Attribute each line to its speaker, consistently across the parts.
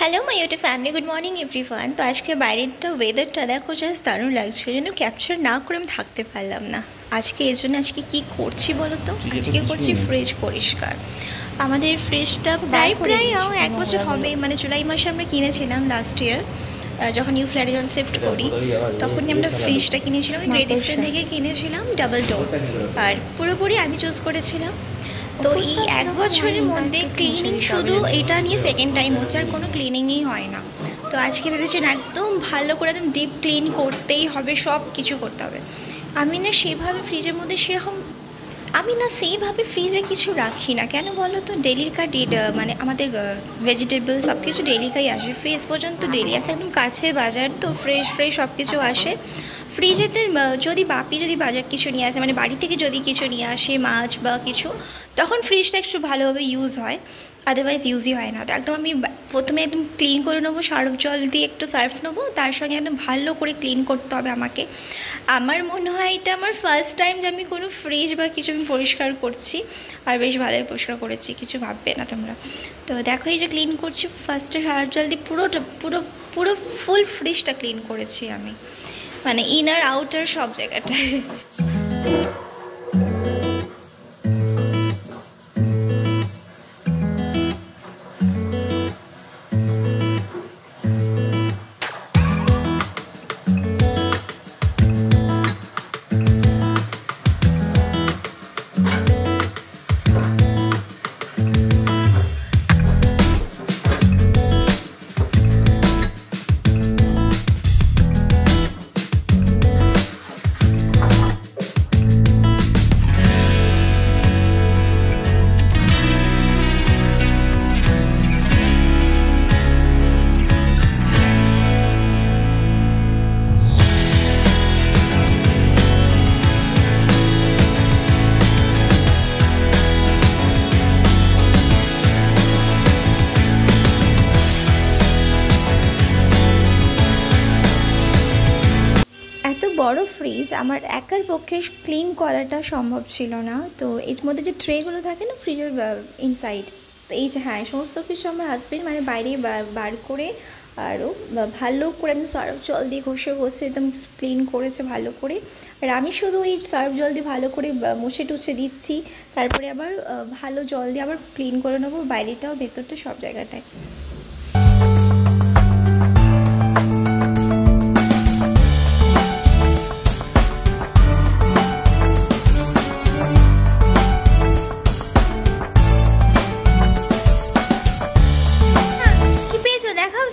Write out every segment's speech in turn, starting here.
Speaker 1: Hello my YouTube family, good morning everyone. तो आज के বাইরেটা ওয়েদারটা দেখো, জাস্ট দারুণ লাগছিল, যেন ক্যাপচার না করে আমি থাকতে পারলাম না। আজকে এর জন্য আজকে কী করছি বলো তো? আজকে করছি ফ্রিজ পরিষ্কার। আমাদের ফ্রিজটা প্রায় এক বছর হবে, মানে জুলাই মাসে আমরা কিনেছিলাম লাস্ট ইয়ার, যখন নিউ ফ্ল্যাটে যখন শিফট করি তখনই আমরা ফ্রিজটা কিনেছিলাম। গ্রেট ইস্টার্ন থেকে কিনেছিলাম, ডাবল ডোর, আর পুরোপুরি আমি চুজ করেছিলাম। তো এই এক বছরের মধ্যে ক্লিনিং শুধু এটা নিয়ে সেকেন্ড টাইম হচ্ছে, আর কোনো ক্লিনিংই হয় না। তো আজকে ভেবেছেন একদম ভালো করে একদম ডিপ ক্লিন করতেই হবে, সব কিছু করতে হবে। আমি না সেইভাবে ফ্রিজের মধ্যে ফ্রিজে কিছু রাখি না। কেন বলো তো? ডেলির মানে আমাদের ভেজিটেবল সব কিছু ডেলিকাই আসে, ফ্রিজ পর্যন্ত ডেলি আসে, একদম কাছে বাজার, তো ফ্রেশ সব কিছু আসে। ফ্রিজেতে যদি বাজার কিছু নিয়ে আসে, মানে বাড়ি থেকে যদি কিছু নিয়ে আসে, মাছ বা কিছু, তখন ফ্রিজটা একটু ভালোভাবে ইউজ হয়, আদারওয়াইজ ইউজই হয় না। তো একদম আমি প্রথমে একদম ক্লিন করে নেবো, সার্ফ জল দিয়ে একটু সার্ফ নেবো, তার সঙ্গে একদম ভালো করে ক্লিন করতে হবে আমাকে। আমার মনে হয় এটা আমার ফার্স্ট টাইম যে আমি কোনো ফ্রিজ বা কিছু আমি পরিষ্কার করছি, আর বেশ ভালোই পরিষ্কার করেছি, কিছু ভাববে না তোমরা। তো দেখো এই যে ক্লিন করছি, ফার্স্টে সার্ফ জল দিয়ে পুরো ফুল ফ্রিজটা ক্লিন করেছি আমি, মানে ইনার আউটার সব জায়গাটায়। বড় ফ্রিজ আমার একার পক্ষে ক্লিন করাটা সম্ভব ছিল না। তো এর মধ্যে যে ট্রেগুলো থাকে না ফ্রিজের ইনসাইড, তো এই যে হ্যাঁ সমস্ত কিছু আমার হাজবেন্ড মানে বাইরে বার করে আরও ভালো করে আমি সার্ফ জল দিয়ে ঘষে একদম ক্লিন করেছে ভালো করে। আর আমি শুধু এই সার্ফ জল দিয়ে ভালো করে মুছে টুছে দিচ্ছি, তারপরে আবার ভালো জল দিয়ে আবার ক্লিন করে নেবো বাইরেটাও ভেতরটা সব জায়গাটায়।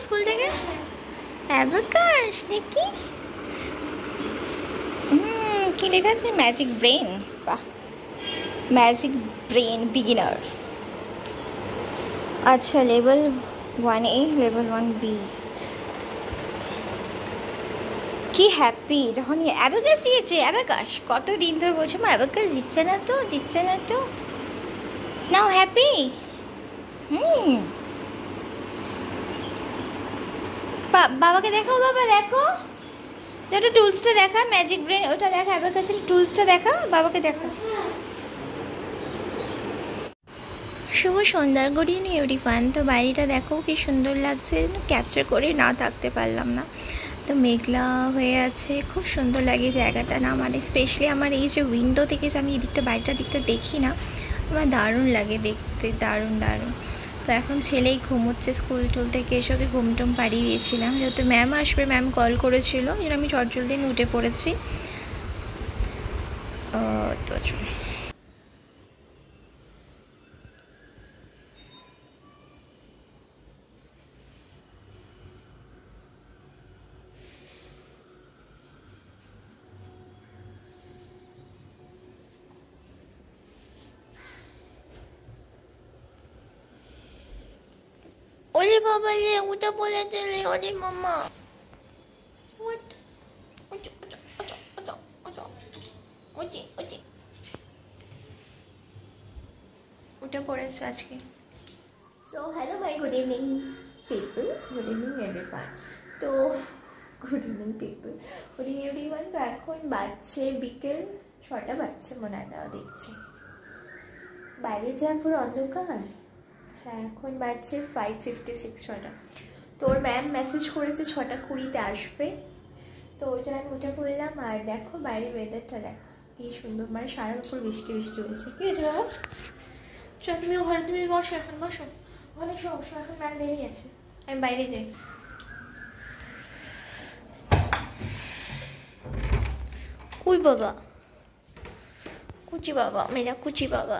Speaker 1: স্কুল থেকে অ্যাবাকাস দেখি, কি লেখা আছে? Magic brain. বাহ, ম্যাজিক ব্রেন বিগিনার। আচ্ছা, লেভেল 1A, লেভেল 1B। কি হ্যাপি যখন অ্যাবাকাস দিয়েছে। অ্যাবাকাস কতদিন ধরে বলছে মা অ্যাবাকাস দিচ্ছে না তো নাও হ্যাপি। বাবাকে দেখাও, বাবা দেখো, যেটা টুলসটা দেখা, ম্যাজিক ব্রেন ওটা দেখা, অ্যাবাকাসের টুলসটা দেখা, বাবাকে দেখো। শুভ সন্ধ্যা, গুড ইভিনিং এভরিওয়ান। তো বাড়িটা দেখো কি সুন্দর লাগছে, ক্যাপচার করে না থাকতে পারলাম না। তো মেঘলা হয়ে আছে, খুব সুন্দর লাগে জায়গাটা না, মানে স্পেশালি আমার এই যে উইন্ডো থেকে যে আমি এদিকটা বাড়িটার দিকটা দেখি না, আমার দারুণ লাগে দেখতে, দারুণ। তো এখন ছেলেই ঘুমোচ্ছে, স্কুল টুল থেকে এসে ওকে ঘুমটুম পাড়িয়ে দিয়েছিলাম, যেহেতু ম্যাম আসবে, ম্যাম কল করেছিল, যেন আমি চটজলদি উঠে পড়েছি। তো ওরে বাবা রে, উঠে পড়েছে রে, ওরে মাম্মা। উঠে পড়েছে আজকে। সো হ্যালো ভাই, good evening people, good evening everyone. তো good evening people, good evening everyone. তো এখন বাজছে বিকেল 6টা বাজছে মনে হয়, তাও দেখছি বাইরে যা পুরো অন্ধকার। হ্যাঁ, এখন বাজছে 5:56 ছটা। তোর ম্যাম মেসেজ করেছে 6:20 আসবে, তো ওই জন্য আমি ওটা করলাম। আর দেখো বাইরের ওয়েদারটা দেখো কি সুন্দর, মানে সারার উপর বৃষ্টি বৃষ্টি হয়েছে। কি হয়েছে বাবা? চল তুমি ঘরে, তুমি বসো, এখন বসো, অনেক সমস্যা, এখন ম্যাম দেরি আছে, আমি বাইরে যাই। কুই বাবা, কুচি বাবা, মেরা কুচি বাবা।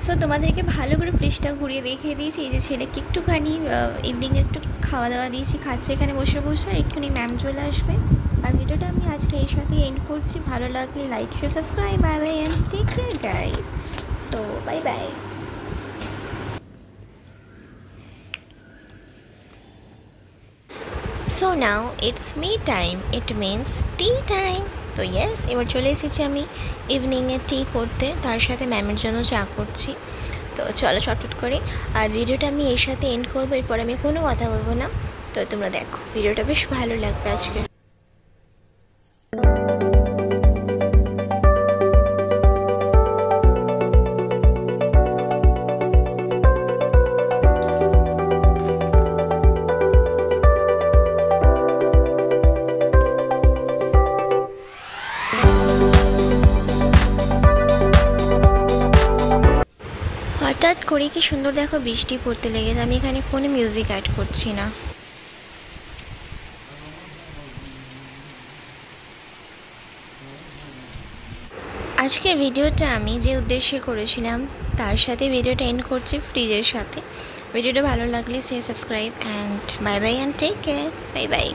Speaker 1: সো তোমাদেরকে ভালো করে ফ্রিজটা ঘুরিয়ে দেখিয়ে দিয়েছি। এই যে ছেলেকে একটুখানি ইভিনিংয়ে একটু খাওয়া দাওয়া দিয়েছি, খাচ্ছে এখানে বসে বসে, আর একটুখানি ম্যাম চলে আসবে। আর ভিডিওটা আমি আজকে এর সাথে এন্ড করছি। ভালো লাগলে like share subscribe, bye bye and take care guys. So bye bye. So now it's me time, it means tea time. তো ইয়েস, এবার চলে এসেছি আমি ইভিনিংয়ে টি করতে, তার সাথে ম্যামের জন্য চা করছি। তো চলো শর্টকাট করে, আর ভিডিওটা আমি এর সাথে এন্ড করবো, এরপর আমি কোনো কথা বলবো না। তো তোমরা দেখো, ভিডিওটা বেশ ভালো লাগবে আজকে। হঠাৎ করে কি সুন্দর দেখো বৃষ্টি পড়তে লেগেছে, আমি এখানে কোনো মিউজিক অ্যাড করছি না। আজকের ভিডিওটা আমি যে উদ্দেশ্যে করেছিলাম তার সাথে ভিডিওটা এন্ড করছি ফ্রিজের সাথে। ভিডিওটা ভালো লাগলে share subscribe and bye bye and take care, bye by.